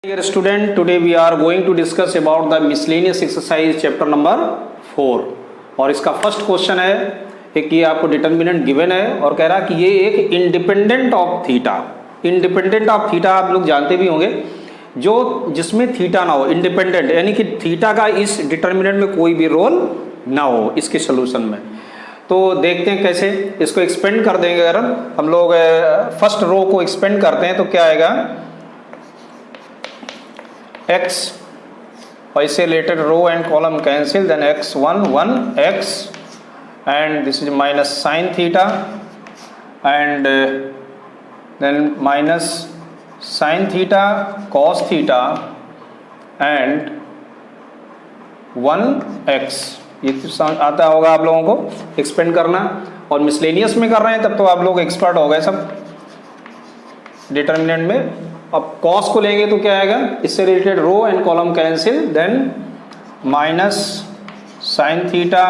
Dear student, today we are going to discuss about the miscellaneous exercise chapter number 4 और इसका first question है एक ये आपको डिटर्मिनेंट गिवन है और कह रहा कि ये एक independent of theta. Independent of theta आप लोग जानते भी होंगे, जो जिसमें थीटा ना हो, इंडिपेंडेंट यानी कि थीटा का इस डिटर्मिनेंट में कोई भी रोल ना हो इसके सोल्यूशन में। तो देखते हैं कैसे इसको एक्सपेंड कर देंगे। अगर हम लोग फर्स्ट रो को एक्सपेंड करते हैं तो क्या आएगा, x isolated row and column cancel, then x1 1x and this is minus sin theta and then minus sin theta cos theta and 1x। ये तो आता होगा आप लोगों को एक्सपेंड करना, और मिसलेनियस में कर रहे हैं तब तो आप लोग एक्सपर्ट हो गए सब डिटर्मिनेंट में। अब कॉस को लेंगे तो क्या आएगा, इससे related row and column cancel, then minus sine theta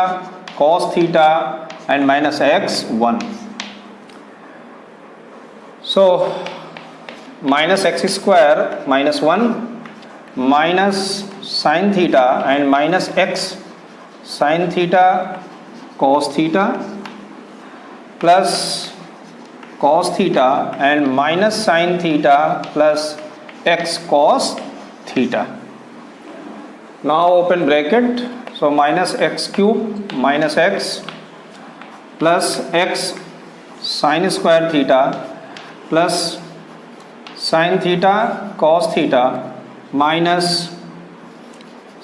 cos theta and minus X 1। So minus X square minus 1 minus sine theta and minus X sine theta cos theta plus cos theta and minus sin theta plus x cos theta. Now open bracket, so minus x cube minus x plus x sin square theta plus sin theta cos theta minus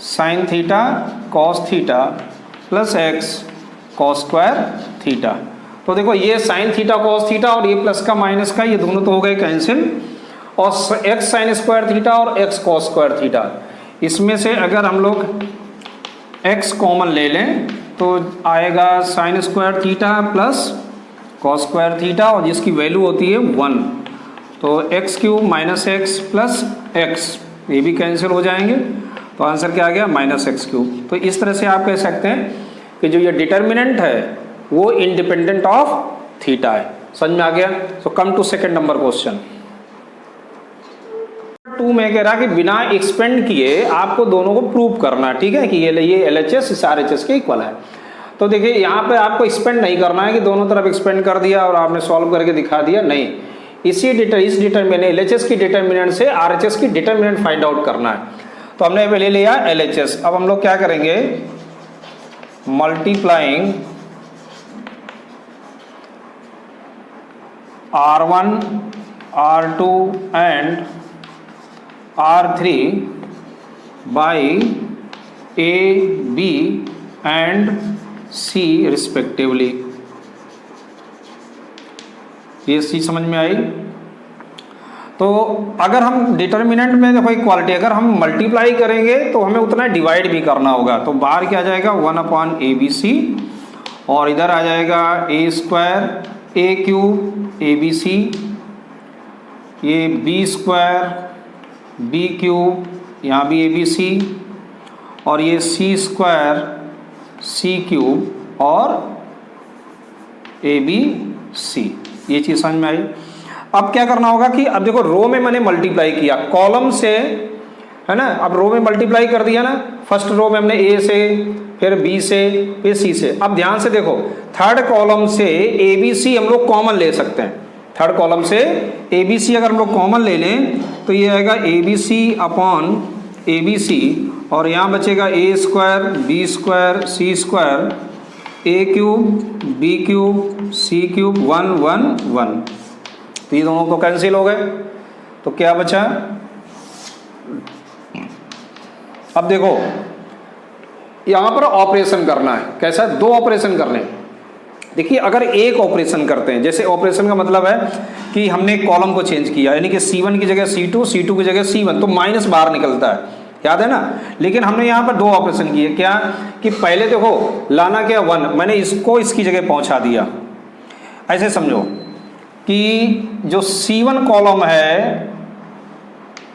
sin theta cos theta plus x cos square theta। तो देखो ये sign theta cos theta और ये plus का minus का ये दोनों तो हो गए कैंसिल, और एक्स साइन स्क्वायर थीटा और एक्स कॉस स्क्वायर थीटा, इसमें से अगर हम लोग एक्स कॉमन ले लें तो आएगा sine square theta plus cos square theta और जिसकी वैल्यू होती है 1, तो x cube minus x plus x ये भी कैंसिल हो जाएंगे, तो आंसर क्या आ गया माइनस एक्स क्यूब। तो इस तरह से आप कह सकते हैं कि जो ये डिटर्मिनेंट है वो इंडिपेंडेंट ऑफ थीटा है। समझ में आ गया। So come to second number question 2 में कह रहा कि बिना एक्सपेंड किए आपको दोनों को प्रूव करना है, ठीक है, कि ये LHS इस RHS के इक्वल है। तो देखिए यहाँ पे आपको एक्सपेंड नहीं करना है कि दोनों तरफ एक्सपेंड कर दिया और आपने सॉल्व करके दिखा दिया, नहीं, इस डिटर्मिनेंट LHS की डिटर्मिनेंट से RHS की डिटर्मिनेंट फाइंड आउट करना है। तो हमने पहले लिया LHS, अब हम लोग क्या करेंगे, multiplying R1 R2 and R3 by A B and C respectively। ये चीज समझ में आई। तो अगर हम डिटर्मिनेंट में देखो इक्वालिटी, अगर हम मल्टीप्लाई करेंगे तो हमें उतना डिवाइड भी करना होगा, तो बाहर क्या आ जाएगा 1/ABC और इधर आ जाएगा a square a cube ABC, ये b स्क्वायर b क्यूब, यहाँ भी ABC, और ये c स्क्वायर c क्यूब और ABC। ये चीज़ समझ में आई। अब क्या करना होगा कि अब देखो रो में मैंने मल्टीप्लाई किया कॉलम से, है ना, अब रो में मल्टीप्लाई कर दिया ना, फर्स्ट रो में हमने A से, फिर B से, फिर C से। अब ध्यान से देखो थर्ड कॉलम से ABC हम लोग कॉमन ले सकते हैं, थर्ड कॉलम से ABC अगर हम लोग कॉमन ले लें तो ये आएगा ABC अपॉन ABC, और यहाँ बचेगा A square B square C square A cube B cube C cube 1 1 1। तो ये दोनों को कैंसिल हो गए, तो क्या बचा, अब देखो यहाँ पर ऑपरेशन करना है, कैसा, 2 ऑपरेशन करने हैं। देखिए अगर एक ऑपरेशन करते हैं, जैसे ऑपरेशन का मतलब है कि हमने कॉलम को चेंज किया, यानी कि C1 की जगह C2 C2 की जगह C1, तो माइनस बाहर निकलता है, याद है ना। लेकिन हमने यहाँ पर 2 ऑपरेशन किए, क्या कि पहले देखो लाना क्या 1, मैंने इसको इसकी जगह पहुँचा दिया। ऐसे समझो कि जो C1 कॉलम है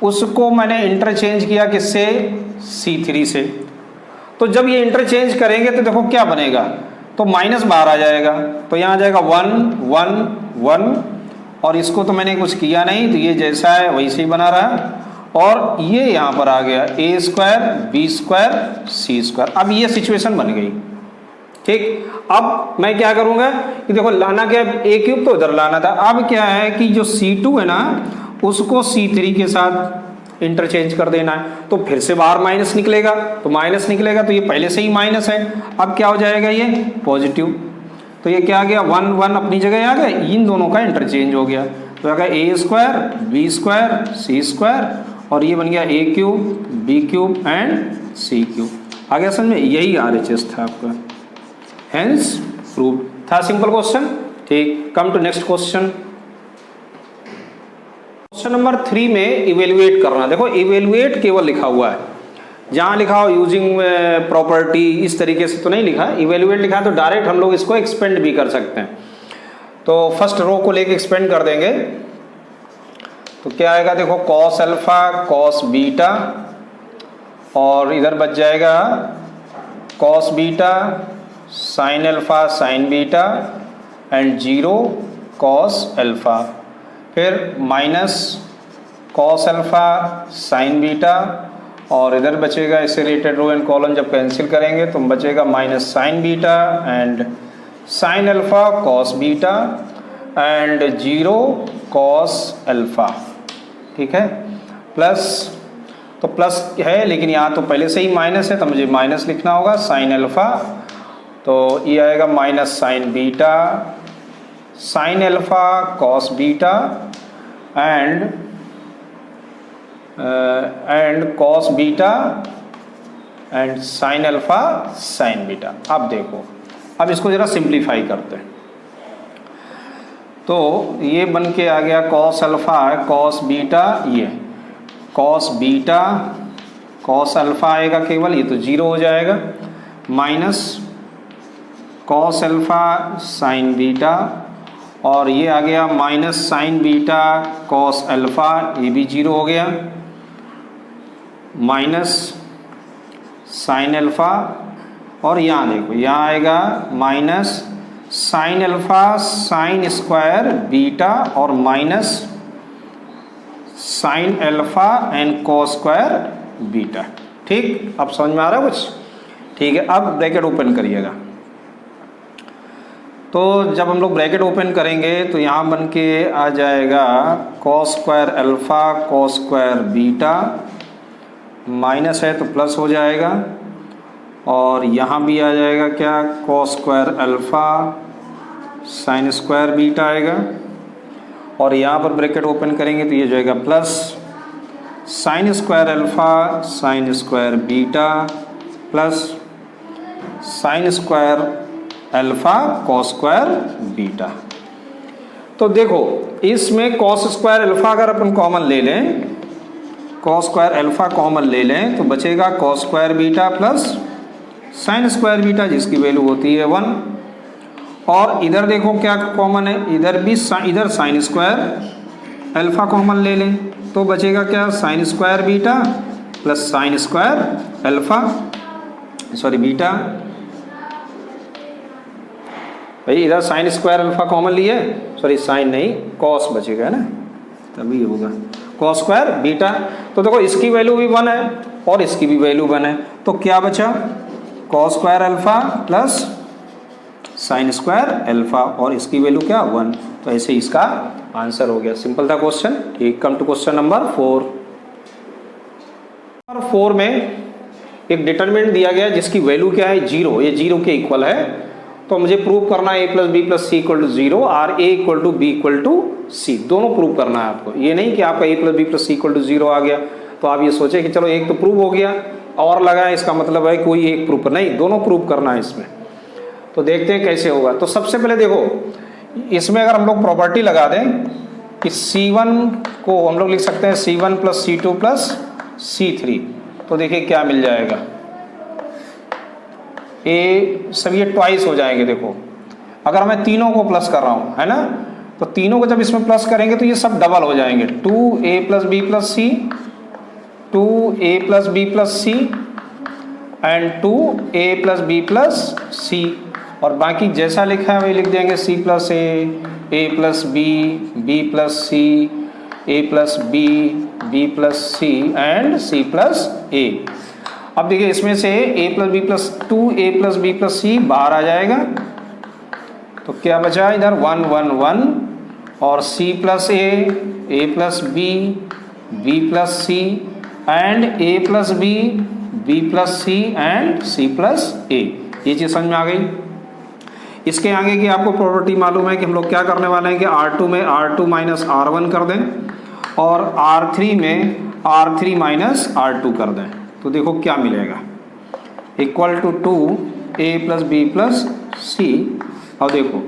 उसको मैंने इंटरचेंज किया किससे, C3 से। तो जब ये इंटरचेंज करेंगे तो देखो क्या बनेगा, तो माइनस बाहर आ जाएगा, तो यहाँ आ जाएगा 1 1 1 और इसको तो मैंने कुछ किया नहीं, तो ये जैसा है वैसे ही बना रहा। और ये यहाँ पर आ गया A square B square C square. अब ये सिचुएशन बन गई, ठीक। अब मैं क्या करूँगा कि देखो लाना क्या, ए क्यूब तो इधर लाना था। अब क्या है कि जो C2 है ना उसको C3 के साथ इंटरचेंज कर देना है, तो फिर से बाहर माइनस निकलेगा, तो माइनस निकलेगा तो ये पहले से ही माइनस है। अब क्या हो जाएगा, ये पॉजिटिव, तो ये क्या आ गया 1 1 अपनी जगह आ गया, इन दोनों का इंटरचेंज हो गया, तो आ गया A square B square C square और ये बन गया A cube B cube and C cube. आ गया समझ में, यही RHS था आपका, हेंस प्रूव था। सिंपल क्वेश्चन, ठीक। Come to next question. Question number 3 में इवेल्युएट करना। देखो इवेल्युएट केवल लिखा हुआ है, जहाँ लिखा हो यूजिंग प्रॉपर्टी इस तरीके से तो नहीं लिखा, इवेल्युएट लिखा है तो डायरेक्ट हम लोग इसको एक्सपेंड भी कर सकते हैं। तो फर्स्ट रो को लेके एक्सपेंड कर देंगे, तो क्या आएगा देखो कॉस अल्फा कॉस बीटा और इधर बच जाएगा cos beta sine alpha sine beta and 0 cos alpha, फिर minus cos alpha sine beta और इधर बचेगा इससे रिलेटेड रो एंड कॉलम जब कैंसिल करेंगे तो बचेगा minus sine beta and sine alpha cos beta and 0 cos alpha, ठीक है। प्लस, तो प्लस है लेकिन यहाँ तो पहले से ही माइनस है तो मुझे माइनस लिखना होगा साइन अल्फा, तो ये आएगा minus sine beta sine alpha cos beta and cos beta and sine alpha sine beta. अब देखो, अब इसको जरा सिंप्लीफाई करते हैं, तो ये बन के आ गया कॉस अल्फा कॉस बीटा, ये कॉस बीटा कॉस अल्फा आएगा केवल, ये तो 0 हो जाएगा, minus cos alpha sine beta और ये आ गया minus sine beta cos alpha, ये भी 0 हो गया, माइनस साइन अल्फा और यहाँ देखो यहाँ आएगा minus sine alpha sine square beta और minus sine alpha and cos square beta, ठीक। अब समझ में आ रहा है कुछ, ठीक है। अब ब्रैकेट ओपन करिएगा, तो जब हम लोग ब्रैकेट ओपन करेंगे तो यहाँ बन के आ जाएगा cos square alpha cos square beta, minus है तो प्लस हो जाएगा और यहाँ भी आ जाएगा क्या cos square alpha sine square beta आएगा और यहाँ पर ब्रैकेट ओपन करेंगे तो ये जो आएगा plus sine square alpha sine square beta plus sine square alpha cos square beta. तो देखो इसमें कॉस स्क्वायर अल्फा अगर अपन कॉमन ले लें, कॉस स्क्वायर अल्फा कॉमन ले लें तो बचेगा cos square beta plus sign square beta जिसकी वैल्यू होती है 1 और इधर देखो क्या कॉमन है, इधर भी इधर साइन स्क्वायर अल्फा कॉमन ले लें तो बचेगा क्या sign square beta plus sine square alpha sorry beta, भाई इधर साइन स्क्वायर अल्फा कॉमन लिए, सॉरी साइन नहीं कॉस बचेगा है ना, तभी होगा कॉस स्क्वायर बीटा। तो देखो इसकी वैल्यू भी 1 है और इसकी भी वैल्यू 1 है, तो क्या बचा cos square alpha plus sine square alpha और इसकी वैल्यू क्या 1, तो ऐसे इसका आंसर हो गया। सिंपल था क्वेश्चन, ठीक। Come to question number 4। Number 4 में एक डिटरमिनेंट दिया गया जिसकी वैल्यू क्या है 0, ये 0 के इक्वल है, तो मुझे प्रूव करना है a plus B plus C equal to 0 और a equal to B equal to C, दोनों प्रूव करना है आपको। ये नहीं कि आपका a plus B plus C equal to 0 आ गया तो आप ये सोचे कि चलो एक तो प्रूव हो गया और लगा है इसका मतलब है कोई एक प्रूफ, नहीं, दोनों प्रूव करना है इसमें। तो देखते हैं कैसे होगा। तो सबसे पहले देखो इसमें अगर हम लोग प्रॉपर्टी लगा दें कि C1 को हम लोग लिख सकते हैं C1 plus C2 plus C3, तो देखिए क्या मिल जाएगा, ए सब ये ट्वाइस हो जाएंगे। देखो अगर मैं तीनों को प्लस कर रहा हूँ है ना, तो तीनों को जब इसमें प्लस करेंगे तो ये सब डबल हो जाएंगे, 2a plus B plus C 2a plus B plus C and 2a plus B plus C और बाकी जैसा लिखा है वही लिख देंगे, c plus A plus B plus C A plus B B plus C and C plus A. अब देखिए इसमें से A plus B plus 2 A plus B plus C बाहर आ जाएगा, तो क्या बचा इधर 1 1 1 और C plus A plus B B plus C and A plus B B plus C and C plus A. ये चीज़ समझ में आ गई। इसके आगे की आपको प्रॉपर्टी मालूम है कि हम लोग क्या करने वाले हैं कि R2 में R2 माइनस R1 कर दें और R3 में R3 माइनस R2 कर दें, तो देखो क्या मिलेगा, equal to 2 A plus B plus C. अब देखो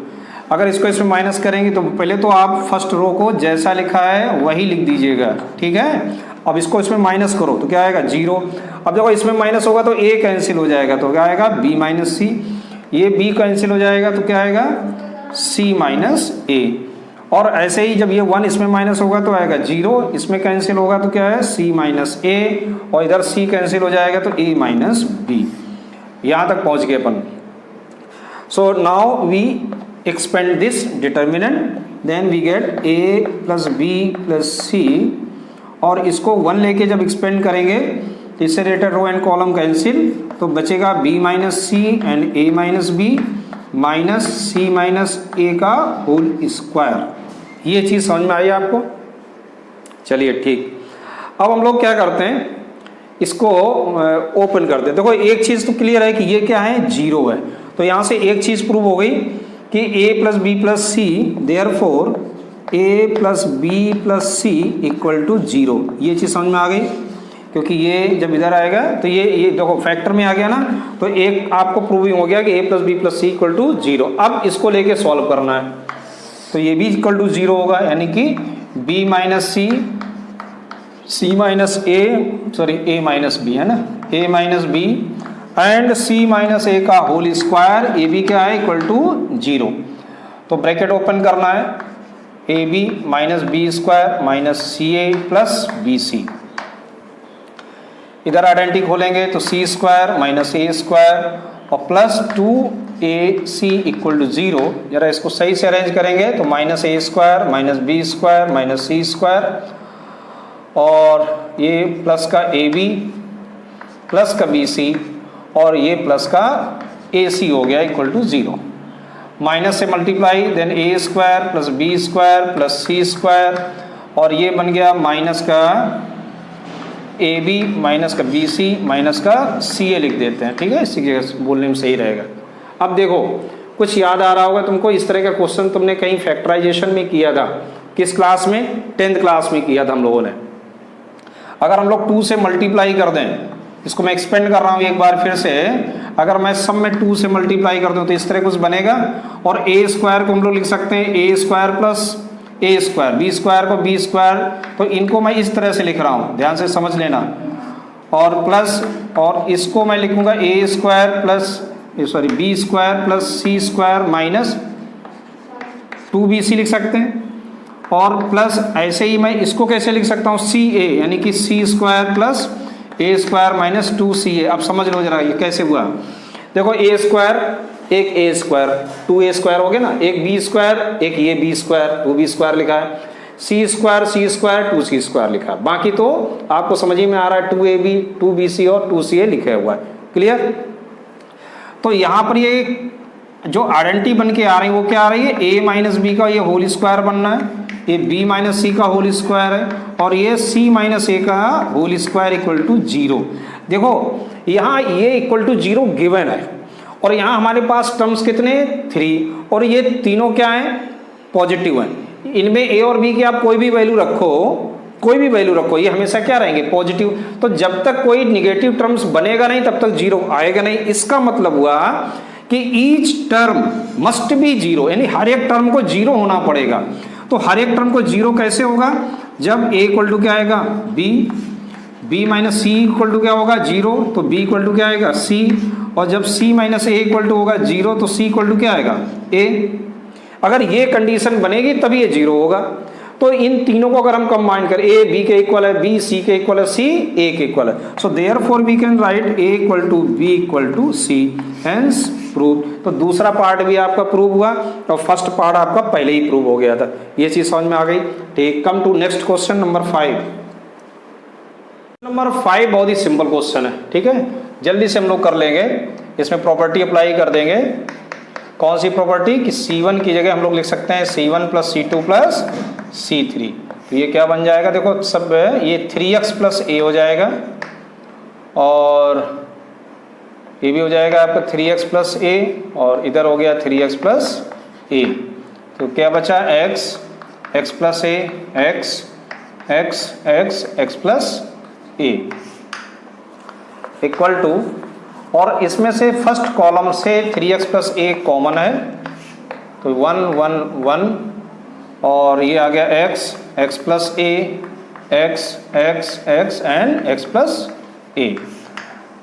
अगर इसको इसमें माइनस करेंगे तो पहले तो आप फर्स्ट रो को जैसा लिखा है वही लिख दीजिएगा, ठीक है। अब इसको इसमें माइनस करो तो क्या आएगा 0। अब देखो इसमें माइनस होगा तो a कैंसिल हो जाएगा, तो क्या आएगा b माइनस सी। ये b कैंसिल हो जाएगा तो क्या आएगा c माइनस a। और ऐसे ही जब ये 1 इसमें माइनस होगा तो आएगा 0, इसमें कैंसिल होगा तो क्या है c माइनस a, और इधर c कैंसिल हो जाएगा तो a माइनस b। यहाँ तक पहुँच गए अपन। So now we expand this determinant, then we get a plus b plus c, और इसको 1 लेके जब एक्सपेंड करेंगे तो इससे related row and column cancel, तो बचेगा b minus C and a minus B minus C minus a का होल स्क्वायर। ये चीज़ समझ में आई आपको? चलिए ठीक। अब हम लोग क्या करते हैं, इसको ओपन करते हैं। देखो एक चीज़ तो क्लियर है कि ये क्या है 0 है, तो यहाँ से एक चीज़ प्रूव हो गई कि a plus B plus C, therefore a plus B plus C equal to 0। ये चीज़ समझ में आ गई, क्योंकि ये जब इधर आएगा तो ये देखो फैक्टर में आ गया ना, तो एक आपको प्रूविंग हो गया कि a plus B plus C equal to 0। अब इसको लेके सॉल्व करना है, तो ये भी इक्वल टू 0 होगा, यानी कि b minus C, C minus A, sorry a minus B है ना, a minus B and c minus A का होल स्क्वायर, ए बी क्या है इक्वल टू 0। तो ब्रैकेट ओपन करना है, A B minus B square minus C A plus B C. इधर identity खोलेंगे तो C square minus A square और प्लस 2ac इक्वल टू 0। जरा इसको सही से अरेंज करेंगे तो minus A square minus B square minus C square, और ये प्लस का ए बी प्लस का बी सी और ये प्लस का ए सी हो गया इक्वल टू 0। माइनस से multiply, then A square plus B square plus C square, और ये बन गया माइनस का ए बी माइनस का बी सी माइनस का सी ए लिख देते हैं, ठीक है, इसी जगह बोलने में सही रहेगा। अब देखो कुछ याद आ रहा होगा तुमको, इस तरह का क्वेश्चन तुमने कहीं फैक्टराइजेशन में किया था। किस क्लास में? 10th क्लास में किया था हम लोगों ने। अगर हम लोग 2 से मल्टीप्लाई कर दें, इसको मैं एक्सपेंड कर रहा हूँ एक बार फिर से, अगर मैं सब में 2 से मल्टीप्लाई कर दूँ तो इस तरह कुछ बनेगा, और ए स्क्वायर को हम लोग लिख सकते हैं ए स्क्वायर प्लस ए स्क्वायर, बी स्क्वायर को बी स्क्वायर, तो इनको मैं इस तरह से लिख रहा हूँ, ध्यान से समझ लेना। और प्लस, और इसको मैं लिखूँगा A square plus sorry B square plus C square minus 2bc लिख सकते हैं। और प्लस ऐसे ही मैं इसको कैसे लिख सकता हूँ सी ए, यानी कि सी स्क्वायर प्लस ए स्क्वायर माइनस 2ca। अब समझ लो जरा ये कैसे हुआ। देखो ए स्क्वायर, एक ए स्क्वायर, 2a स्क्वायर हो गया ना, एक बी स्क्वायर, एक ये बी स्क्वायर, 2b स्क्वायर लिखा है, सी स्क्वायर 2c स्क्वायर लिखा है। बाकी तो आपको समझ में आ रहा है 2ab 2bc और 2ca लिखा हुआ है, क्लियर। तो यहाँ पर ये जो आइडेंटिटी बन के आ रही है वो क्या आ रही है, a माइनस बी का ये होल स्क्वायर बनना है, ये b माइनस सी का होल स्क्वायर है, और ये c माइनस ए का होल स्क्वायर इक्वल टू 0। देखो यहाँ ये इक्वल टू 0 गिवन है, और यहाँ हमारे पास टर्म्स कितने 3, और ये तीनों क्या हैं पॉजिटिव हैं। इनमें a और b की आप कोई भी वैल्यू रखो, कोई भी वैल्यू रखो, ये हमेशा क्या रहेंगे पॉजिटिव। तो जब तक कोई निगेटिव टर्म्स बनेगा नहीं तब तक 0 आएगा नहीं। इसका मतलब हुआ कि ईच टर्म मस्ट बी 0, यानी हर एक टर्म को 0 होना पड़ेगा। तो हर एक टर्म को 0 कैसे होगा, जब a इक्वल टू क्या आएगा b minus C equal to क्या होगा 0, तो b इक्वल टू क्या आएगा c, और जब c minus A equal to होगा 0 तो c इक्वल टू क्या आएगा a। अगर ये कंडीशन बनेगी तभी ये 0 होगा। तो इन तीनों को अगर हम कंबाइन करें, a b के इक्वल है, b c के इक्वल है, c a के इक्वल है, so therefore we can write a equal to b equal to c, hence prove. तो दूसरा पार्ट भी आपका प्रूव हुआ और फर्स्ट पार्ट आपका पहले ही प्रूव हो गया था। ये चीज समझ में आ गई, ठीक। Come to next question number 5। Number 5 बहुत ही सिंपल क्वेश्चन है, ठीक है, जल्दी से हम लोग कर लेंगे। इसमें प्रॉपर्टी अप्लाई कर देंगे। कौन सी प्रॉपर्टी कि C1 की जगह हम लोग लिख सकते हैं C1 plus C2 plus C3। तो ये क्या बन जाएगा, देखो सब ये 3x प्लस a हो जाएगा और ये भी हो जाएगा आपका 3x प्लस a और इधर हो गया 3x प्लस a। तो क्या बचा x plus a x plus a equal to, और इसमें से फर्स्ट कॉलम से 3x प्लस a कॉमन है तो 1 1 1 और ये आ गया x plus a x and x plus a।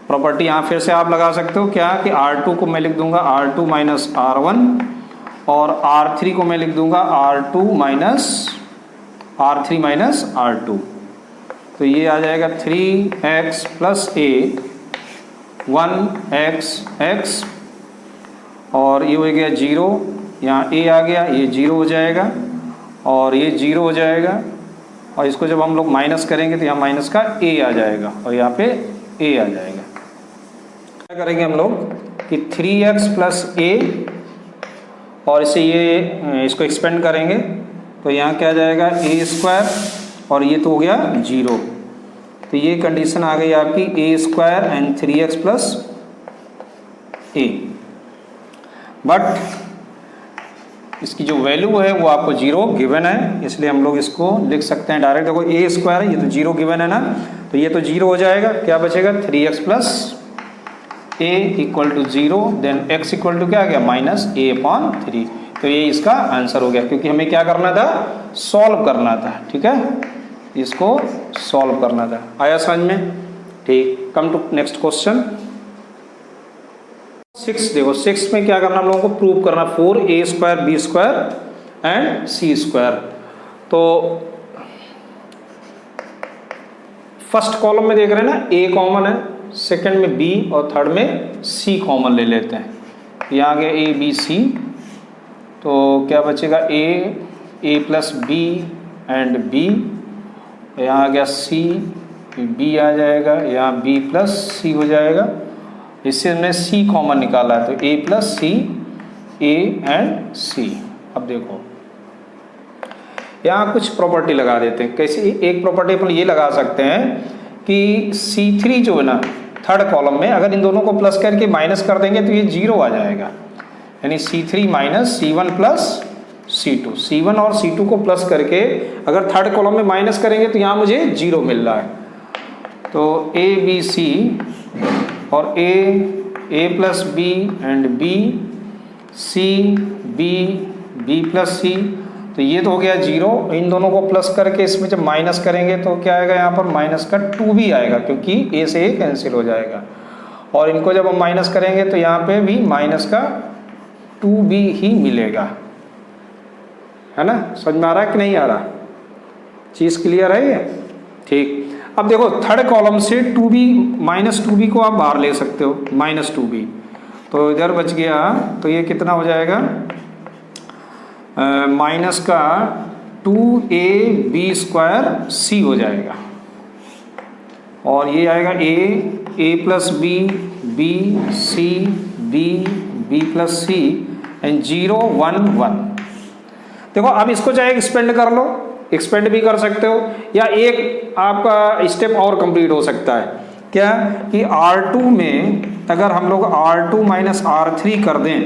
Property यहाँ फिर से आप लगा सकते हो क्या कि R2 को मैं लिख दूंगा R2 माइनस R1 और R3 को मैं लिख दूंगा R3 माइनस R2। तो ये आ जाएगा 3x प्लस a 1x और ये हो गया 0, यहाँ a आ गया, ये 0 हो जाएगा और ये 0 हो जाएगा और इसको जब हम लोग माइनस करेंगे तो यहाँ माइनस का a आ जाएगा और यहाँ पे a आ जाएगा। क्या करेंगे हम लोग कि 3x प्लस a और इसे ये इसको एक्सपेंड करेंगे तो यहाँ क्या आ जाएगा a स्क्वायर और ये तो हो गया 0। तो ये कंडीशन आ गई आपकी a square and 3x plus a। But इसकी जो वैल्यू है वो आपको 0 गिवन है, इसलिए हम लोग इसको लिख सकते हैं डायरेक्ट। देखो a स्क्वायर है, ये तो 0 गिवन है ना, तो ये तो 0 हो जाएगा। क्या बचेगा 3x plus a equal to 0, then x equal to क्या आ गया माइनस a/3। तो ये इसका आंसर हो गया, क्योंकि हमें क्या करना था, सॉल्व करना था, ठीक है, इसको सॉल्व करना था। आया समझ में? ठीक। Come to next question 6। देखो 6 में क्या करना हम लोगों को, प्रूव करना 4a square b square and c square. तो फर्स्ट कॉलम में देख रहे हैं ना a कॉमन है, सेकंड में b और थर्ड में c कॉमन ले लेते हैं। यहाँ आ गया a b c, तो क्या बचेगा a plus b and b, यहाँ आ गया c b आ जाएगा, यहाँ b प्लस c हो जाएगा। इससे हमने c कॉमन निकाला है तो a plus c a and c। अब देखो यहाँ कुछ प्रॉपर्टी लगा देते हैं। कैसे? एक प्रॉपर्टी अपन ये लगा सकते हैं कि C3 जो है ना थर्ड कॉलम में, अगर इन दोनों को प्लस करके माइनस कर देंगे तो ये 0 आ जाएगा, यानी C3 minus C1 plus C2। C1 और C2 को प्लस करके अगर थर्ड कॉलम में माइनस करेंगे तो यहाँ मुझे 0 मिल रहा है। तो A B C और A plus B and B C B plus C, तो ये तो हो गया 0। इन दोनों को प्लस करके इसमें जब माइनस करेंगे तो क्या आएगा, यहाँ पर माइनस का 2b आएगा, क्योंकि a से a कैंसिल हो जाएगा। और इनको जब हम माइनस करेंगे तो यहाँ पे भी माइनस का 2b ही मिलेगा, है ना? समझ में आ रहा है कि नहीं आ रहा? चीज़ क्लियर है ये? ठीक। अब देखो थर्ड कॉलम से 2b माइनस 2b को आप बाहर ले सकते हो, माइनस 2b, तो इधर बच गया। तो ये कितना हो जाएगा, माइनस का 2ab स्क्वायर c हो जाएगा, और ये आएगा a plus b c b plus c and 0 1 1। देखो अब इसको चाहे एक्सपेंड कर लो, एक्सपेंड भी कर सकते हो, या एक आपका स्टेप और कंप्लीट हो सकता है। क्या कि R2 में अगर हम लोग R2 माइनस R3 कर दें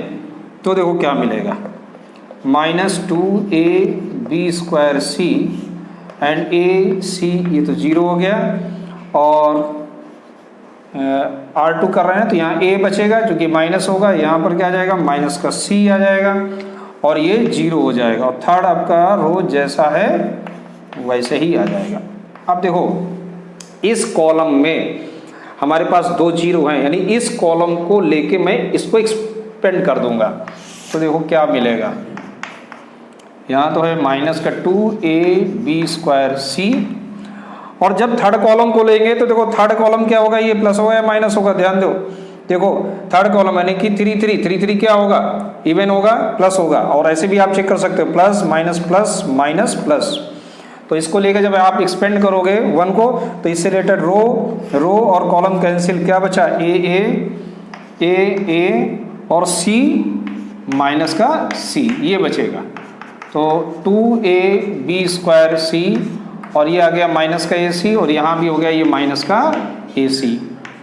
तो देखो क्या मिलेगा, minus 2ab square c and ac, ये तो 0 हो गया, और R2 कर रहे हैं तो यहाँ a बचेगा जो कि माइनस होगा, यहाँ पर क्या आ जाएगा माइनस का c आ जाएगा और ये 0 हो जाएगा, और थर्ड आपका रो जैसा है वैसे ही आ जाएगा। अब देखो इस कॉलम में हमारे पास 2 0 हैं, यानी इस कॉलम को लेके मैं इसको एक्सपेंड कर दूंगा तो देखो क्या मिलेगा, यहाँ तो है माइनस का 2ab स्क्वायर c, और जब थर्ड कॉलम को लेंगे तो देखो थर्ड कॉलम क्या होगा, ये प्लस होगा या माइनस होगा, ध्यान दो। देखो थर्ड कॉलम यानी कि 3 क्या होगा, इवन होगा, प्लस होगा, और ऐसे भी आप चेक कर सकते हो, plus minus plus minus plus. तो इसको लेकर जब आप एक्सपेंड करोगे 1 को तो इससे रिलेटेड रो और कॉलम कैंसिल, क्या बचा ए और सी माइनस का सी, ये बचेगा। तो 2ab² और ये आ गया माइनस का AC और यहाँ भी हो गया ये माइनस का AC।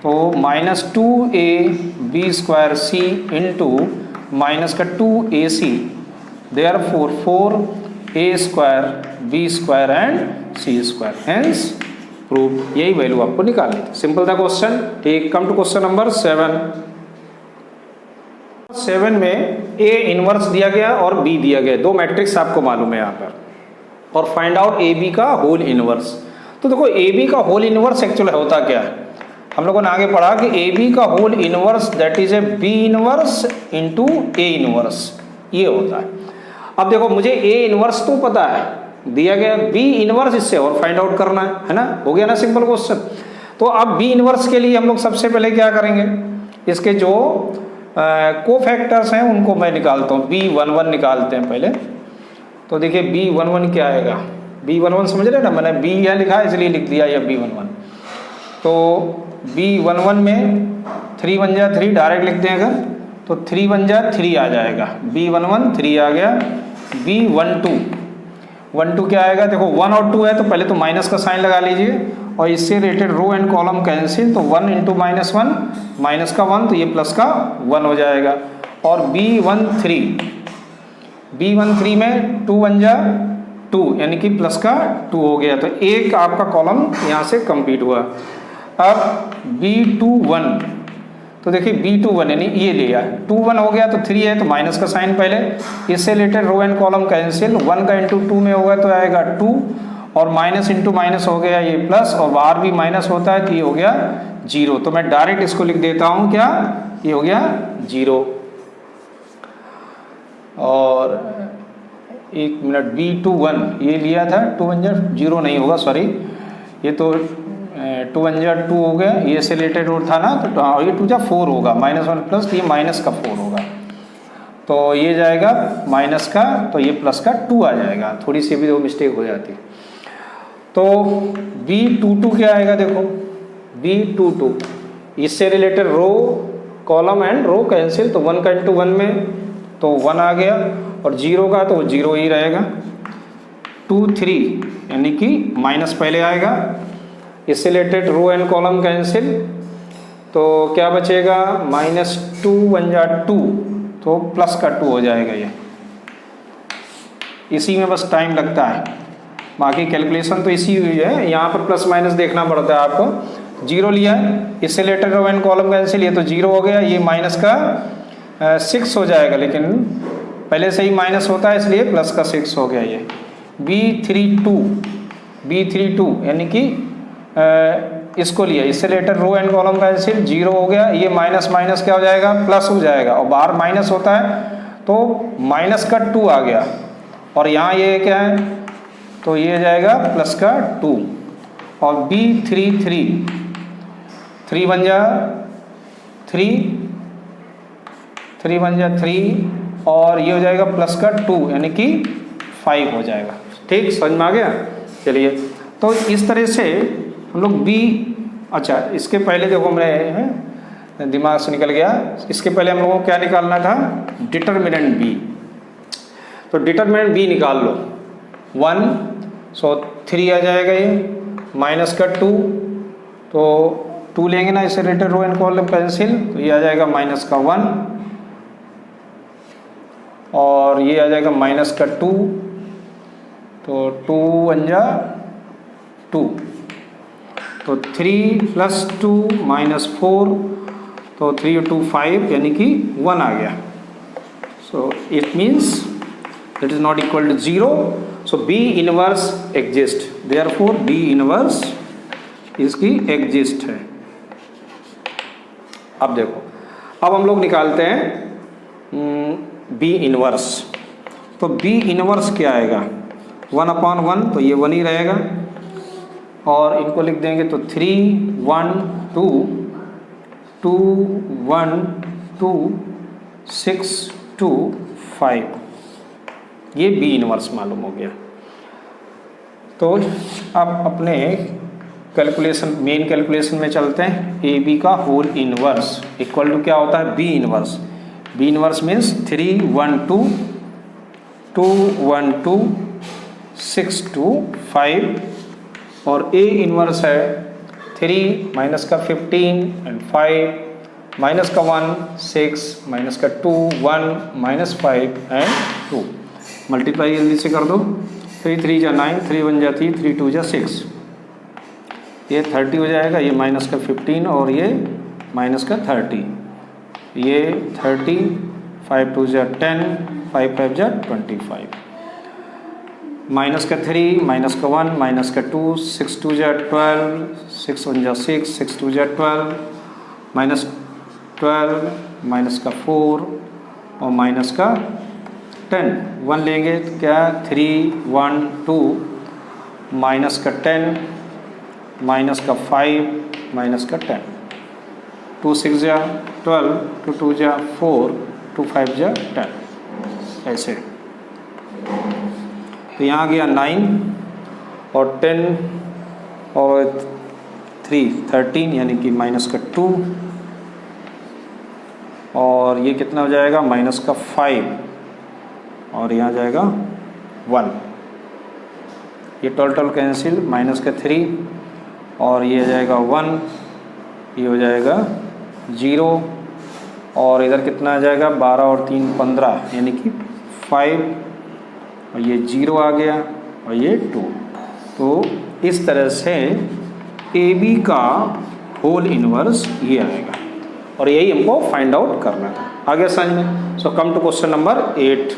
तो -2ab² इंटू माइनस का 2AC, therefore 4a² b² and c², hence proved. यही वैल्यू आपको निकालनी थी। सिंपल था क्वेश्चन। ठीक, कम टू क्वेश्चन नंबर 7 में A इनवर्स दिया गया और B दिया गया, दो मैट्रिक्स आपको मालूम है यहाँ पर, और फाइंड आउट AB का होल इनवर्स। तो देखो AB का होल इनवर्स एक्चुअली होता क्या है, हम लोगों ने आगे पढ़ा कि AB का whole inverse that is A B inverse into A inverse, ये होता है। अब देखो मुझे A इनवर्स तो पता है, दिया गया B इनवर्स इससे और फाइंड आउट करना है ना, हो गया ना सिंपल क्वेश्चन। तो अब B इनवर्स के लिए हम लोग सबसे पहले क्या करेंगे, इसके जो कोफैक्टर्स हैं उनको मैं निकालता हूँ। B11 निकालते हैं पहले। तो देखिए B11 क्या आएगा, B11 समझ रहे ना, मैंने B यहाँ लिखा है इसलिए लिख दिया यह B11। तो B11 में 3 1 जा 3 डायरेक्ट लिखते हैं अगर, तो 3 1 जा 3 आ जाएगा, B11 3 आ गया। B12 क्या आएगा, देखो 1 और 2 है तो पहले तो माइनस का साइन लगा लीजिए और इससे related row and column cancel, तो 1 इंटू -1 माइनस का 1 तो ये प्लस का 1 हो जाएगा। और B13 में 2 1 जा 2 यानी कि प्लस का 2 हो गया, तो एक आपका कॉलम यहाँ से कंप्लीट हुआ। अब B21, तो देखिए B21 यानी ये लिया 2 1 हो गया तो 3 है तो माइनस का साइन पहले, इससे related row and column cancel, 1 का इंटू 2 में होगा तो आएगा 2 और माइनस इंटू माइनस हो गया ये प्लस, और बाहर भी माइनस होता है तो ये हो गया 0। तो मैं डायरेक्ट इसको लिख देता हूँ, क्या ये हो गया 0। और एक मिनट, B21 ये लिया था 2 1 जा 0 नहीं होगा, सॉरी ये तो 2 1 जा 2 हो गया, ये से रिलेटेड था ना, तो ये 2 जा 4 होगा, -1 प्लस ये माइनस का 4 होगा, तो ये जाएगा माइनस का, तो ये प्लस का 2 आ जाएगा, थोड़ी सी भी वो मिस्टेक हो जाती। तो B22 क्या आएगा, देखो B22 इससे related row column and row cancel, तो 1 का इंटू 1 में तो 1 आ गया और 0 का तो 0 ही रहेगा। 2 3 यानी कि माइनस पहले आएगा, इससे related row and column cancel, तो क्या बचेगा -2 1 जा 2 तो प्लस का 2 हो जाएगा। ये इसी में बस टाइम लगता है, बाकी कैलकुलेशन तो इसी हुई है, यहाँ पर प्लस माइनस देखना पड़ता है आपको। 0 लिया है, इससे related row and column cancel, ये तो 0 हो गया, ये माइनस का 6 हो जाएगा, लेकिन पहले से ही माइनस होता है इसलिए प्लस का 6 हो गया। ये B32 यानी कि इसको लिया, इससे related row and column cancel, 0 हो गया, ये माइनस माइनस क्या हो जाएगा, प्लस हो जाएगा, और बाहर माइनस होता है तो माइनस का 2 आ गया, और यहाँ ये क्या है तो ये जाएगा प्लस का 2। और B33 3 1 जा 3 3 1 जा 3 और ये हो जाएगा प्लस का 2 यानी कि 5 हो जाएगा। ठीक, समझ में आ गया। चलिए, तो इस तरह से हम लोग अच्छा इसके पहले देखो मेरे दिमाग से निकल गया, इसके पहले हम लोगों को क्या निकालना था, डिटर्मिनेंट B। तो डिटर्मिनेंट B निकाल लो, 1 सो 3 आ जाएगा, ये माइनस का 2 तो 2 लेंगे ना इससे related row and column cancel, तो ये आ जाएगा माइनस का 1 और ये आ जाएगा माइनस का 2, तो 2 1 जा 2, तो 3 + 2 -4, तो 3 2 5 यानी कि 1 आ गया। So it means it is not equal to 0, so B inverse exist, therefore B inverse इसकी एग्जिस्ट है। अब देखो, अब हम लोग निकालते हैं B इनवर्स। तो B इनवर्स क्या आएगा, 1/1 तो ये 1 ही रहेगा, और इनको लिख देंगे तो 3 1 2 2 1 2 6 2 5, ये B इनवर्स मालूम हो गया। तो अब अपने कैलकुलेशन, मेन कैलकुलेशन में चलते हैं। ए बी का होल इनवर्स इक्वल टू क्या होता है, बी इनवर्स। बी इनवर्स मीन्स 3 1 2 2 1 2 6 2 5 और ए इनवर्स है 3 माइनस का 15 एंड 5 माइनस का 1 6 माइनस का 2 1 माइनस 5 एंड 2। मल्टीप्लाई जल्दी से कर दो। 3 3 जा 9, 3 1 जा 3, 3 2 जा 6, ये 30 हो जाएगा, ये माइनस का 15 और ये माइनस का 30, ये 30, 5 2 जा 10, 5 5 जा 25, माइनस का 3 माइनस का 1 माइनस का 2, 6 2 जा 12, 6 1 जा 6, 6 2 जा 12, माइनस 12 माइनस का 4 और माइनस का 10, 1 लेंगे तो क्या 3 1 2 माइनस का 10 माइनस का 5 माइनस का 10, 2 6 जा 12, 2 2 जा 4, 2 5 जा 10, ऐसे। तो यहाँ गया 9 और 10 और 3 13 यानी कि माइनस का 2 और ये कितना हो जाएगा माइनस का 5 और यहाँ जाएगा 1, ये टोटल कैंसिल, माइनस का 3 और ये जाएगा 1, ये हो जाएगा 0 और इधर कितना आ जाएगा 12 और 3 15 यानी कि 5 और ये 0 आ गया और ये 2। तो इस तरह से ए बी का होल इनवर्स ये आएगा और यही हमको फाइंड आउट करना था। आगे समझ में। सो कम टू क्वेश्चन नंबर 8।